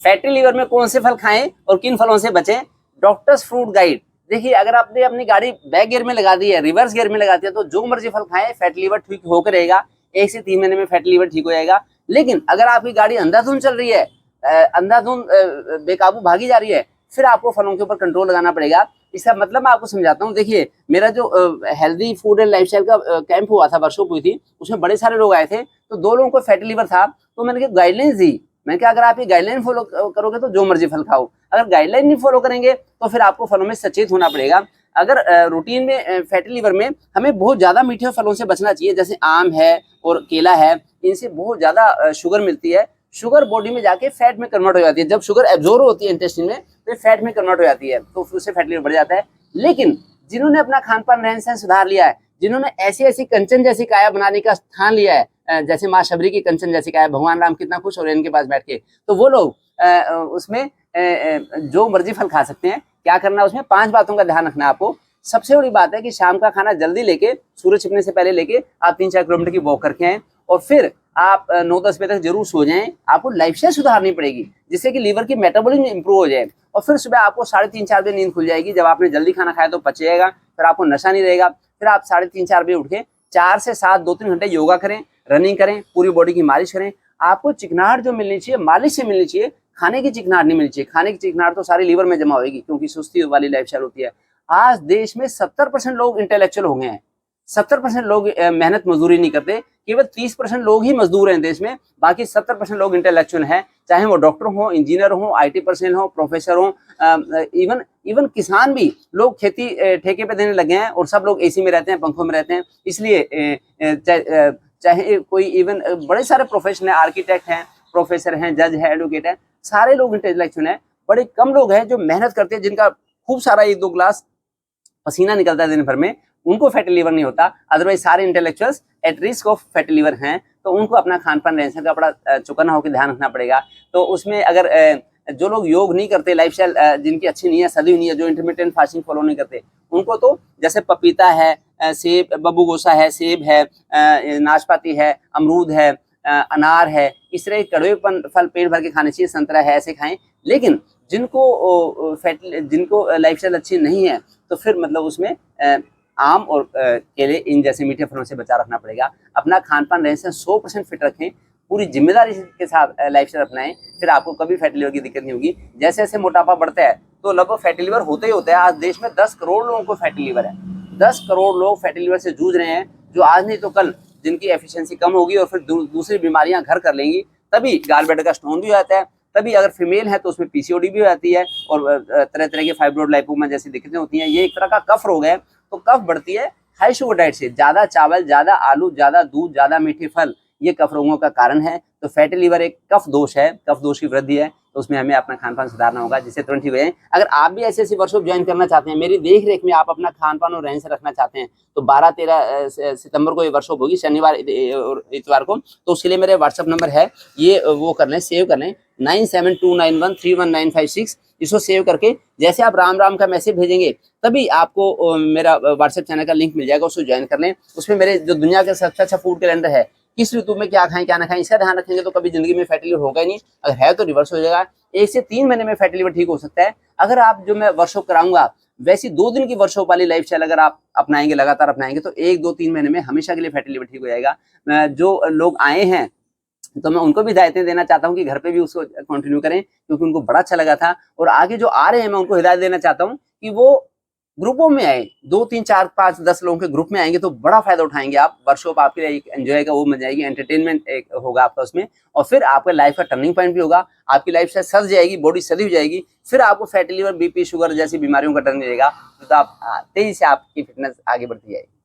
Fatty liver में कौन से फल खाएं और किन फलों से बचें। Doctors fruit guide. देखिए, अगर आपने अपनी गाड़ी बैक गियर में लगा दी है, रिवर्स गियर में लगा दिया, तो जो मर्जी फल खाएं, फैटी लीवर ठीक होकर रहेगा। 1 से 3 महीने में फैटी लीवर ठीक हो जाएगा। लेकिन अगर आपकी गाड़ी अंधाधुंध चल रही है, अंधाधुंध बेकाबू भागी जा रही है, फिर आपको फलों के ऊपर कंट्रोल लगाना पड़ेगा। इसका मतलब मैं आपको समझाता हूँ। देखिए, मेरा जो हेल्दी फूड एंड लाइफस्टाइल का कैंप हुआ था, वर्कशॉप हुई थी, उसमें बड़े सारे लोग आए थे। तो 2 लोगों को फैटी लीवर था, तो मैंने गाइडलाइंस दी। मैंने कहा अगर आप ये गाइडलाइन फॉलो करोगे तो जो मर्जी फल खाओ, अगर गाइडलाइन नहीं फॉलो करेंगे तो फिर आपको फलों में सचेत होना पड़ेगा। अगर रूटीन में फैटी लीवर में हमें बहुत ज्यादा मीठे फलों से बचना चाहिए, जैसे आम है और केला है, इनसे बहुत ज्यादा शुगर मिलती है। शुगर बॉडी में जाके फैट में कन्वर्ट हो जाती है। जब शुगर एब्जॉर्ब होती है इंटेस्टाइन में, तो फैट में कन्वर्ट हो जाती है, तो उससे फैटी लीवर बढ़ जाता है। लेकिन जिन्होंने अपना खान पान रहन सहन सुधार लिया है, जिन्होंने ऐसी ऐसी कंचन जैसी काया बनाने का स्थान लिया है, जैसे माँ शबरी की कंचन जैसी काया, भगवान राम कितना खुश हो रहे हैं इनके पास बैठ के, तो वो लोग उसमें जो मर्जी फल खा सकते हैं। क्या करना है उसमें, 5 बातों का ध्यान रखना है आपको। सबसे बड़ी बात है कि शाम का खाना जल्दी लेके, सूरज छिपने से पहले लेके आप 3-4 किलोमीटर की वॉक करके आए, और फिर आप 9-10 बजे तक जरूर सो जाएं। आपको लाइफस्टाइल सुधारनी पड़ेगी, जिससे कि लीवर की मेटाबॉलिज्म इंप्रूव हो जाए, और फिर सुबह आपको 3:30-4 बजे नींद खुल जाएगी। जब आपने जल्दी खाना खाया तो पच जाएगा, फिर आपको नशा नहीं रहेगा। फिर आप 3:30-4 बजे उठ के 4 से 7 2-3 घंटे योगा करें, रनिंग करें, पूरी बॉडी की मालिश करें। आपको चिकनाहट जो मिलनी चाहिए मालिश से मिलनी चाहिए, खाने की चिकनाहट नहीं मिलनी चाहिए। खाने की चिकनाहट तो सारी लीवर में जमा होगी, क्योंकि सुस्ती वाली लाइफस्टाइल होती है। आज देश में 70% लोग इंटेलेक्चुअल हो गए हैं। 70% लोग मेहनत मजदूरी नहीं करते, केवल 30% लोग ही मजदूर हैं देश में। बाकी 70% लोग इंटेलेक्चुअल हैं, चाहे वो डॉक्टर हो, इंजीनियर हो, IT पर्सन हो, प्रोफेसर हो, इवन किसान भी लोग खेती ठेके पे देने लगे हैं, और सब लोग AC में रहते हैं, पंखों में रहते हैं। इसलिए चाहे कोई इवन बड़े सारे प्रोफेशन है, आर्किटेक्ट हैं, प्रोफेसर हैं, जज है, एडवोकेट है, सारे लोग इंटेलेक्चुअल हैं। बड़े कम लोग हैं जो मेहनत करते हैं, जिनका खूब सारा 1-2 गिलास पसीना निकलता है दिन भर में, उनको फैटी लीवर नहीं होता। अदरवाइज सारे intellectuals at risk of fatty liver हैं। तो उनको अपना खान पान रहन सहन का बड़ा चौकन्ना होकर ध्यान रखना पड़ेगा। तो उसमें अगर जो लोग योग नहीं करते, लाइफस्टाइल जिनकी अच्छी नहीं है, सदी नहीं है, जो इंटरमिटेंट फास्टिंग फॉलो नहीं करते, उनको तो जैसे पपीता है, सेब, बब्बू गोसा है, सेब है, नाशपाती है, अमरूद है, अनार है, इस तरह के कड़वे फल पेट भर के खाने चाहिए। संतरा है, ऐसे खाएं। लेकिन जिनको लाइफस्टाइल अच्छी नहीं है, तो फिर मतलब उसमें आम और केले, इन जैसे मीठे फलों से बचा रखना पड़ेगा। अपना खान पान रहन सहन 100% फिट रखें, पूरी जिम्मेदारी के साथ लाइफस्टाइल अपनाएं, फिर आपको कभी फैटी लीवर की दिक्कत नहीं होगी। जैसे जैसे मोटापा बढ़ता है तो लगभग फैटी लीवर होता ही होता है। आज देश में 10 करोड़ लोगों को फैटी लीवर है। 10 करोड़ लोग फैटी लीवर से जूझ रहे हैं, जो आज नहीं तो कल जिनकी एफिशिएंसी कम होगी और फिर दूसरी बीमारियां घर कर लेंगी। तभी गाल ब्लैडर का स्टोन भी हो जाता है, तभी अगर फीमेल है तो उसमें PCOD भी हो जाती है, और तरह तरह के फाइब्रोइड लाइपोमा जैसी दिक्कतें होती हैं। ये एक तरह का कफ रोग है। तो कफ बढ़ती है हाई शुगर डाइट से, ज्यादा चावल, ज्यादा आलू, ज्यादा दूध, ज्यादा मीठे फल, ये कफ रोगों का कारण है। तो फैटी लीवर एक कफ दोष है, कफ दोष की वृद्धि है। तो उसमें हमें अपना खान पान सुधारना होगा, जिससे तुरंत ठीक हो जाए। अगर आप भी ऐसे वर्कशॉप ज्वाइन करना चाहते हैं, मेरी देख रेख में आप अपना खान पान और रहन से रखना चाहते हैं, तो 12-13 सितंबर को ये वर्कशॉप होगी, शनिवार और इतवार को। तो उसके लिए मेरे व्हाट्सअप नंबर है, ये वो कर लें, सेव कर लें, 9729131956। इसको सेव करके जैसे आप राम राम का मैसेज भेजेंगे, तभी आपको मेरा व्हाट्सएप चैनल का लिंक मिल जाएगा, उसको ज्वाइन कर लें। उसमें मेरे जो दुनिया का सबसे अच्छा फूड कैलेंडर है, किस ऋतु में क्या खाएं क्या ना खाएं, इसका ध्यान रखेंगे तो कभी जिंदगी में फैटी लीवर होगा ही नहीं। अगर है तो रिवर्स हो जाएगा। 1 से 3 महीने में फैटी लीवर ठीक हो सकता है। अगर आप जो मैं वर्कशॉप कराऊंगा वैसी 2 दिन की वर्कशॉप वाली लाइफस्टाइल अगर आप अपनाएंगे, लगातार अपनाएंगे, तो 1-2-3 महीने में हमेशा के लिए फैटी लीवर ठीक हो जाएगा। जो लोग आए हैं तो मैं उनको भी हिदायतें देना चाहता हूँ कि घर पे भी उसको कंटिन्यू करें, क्योंकि उनको बड़ा अच्छा लगा था। और आगे जो आ रहे हैं, मैं उनको हिदायत देना चाहता हूँ कि वो ग्रुपों में आए, 2-3-4-5-10 लोगों के ग्रुप में आएंगे तो बड़ा फायदा उठाएंगे आप। वर्कशॉप आपके लिए एक एंजॉय का वो मिल जाएगी, एंटरटेनमेंट एक होगा आपका उसमें, और फिर आपका लाइफ का टर्निंग पॉइंट भी होगा। आपकी लाइफ से सज जाएगी, बॉडी सदी हो जाएगी, फिर आपको फैटी लीवर, BP, शुगर जैसी बीमारियों का टर्न मिलेगा। तो आप तेजी से आपकी फिटनेस आगे बढ़ती जाएगी।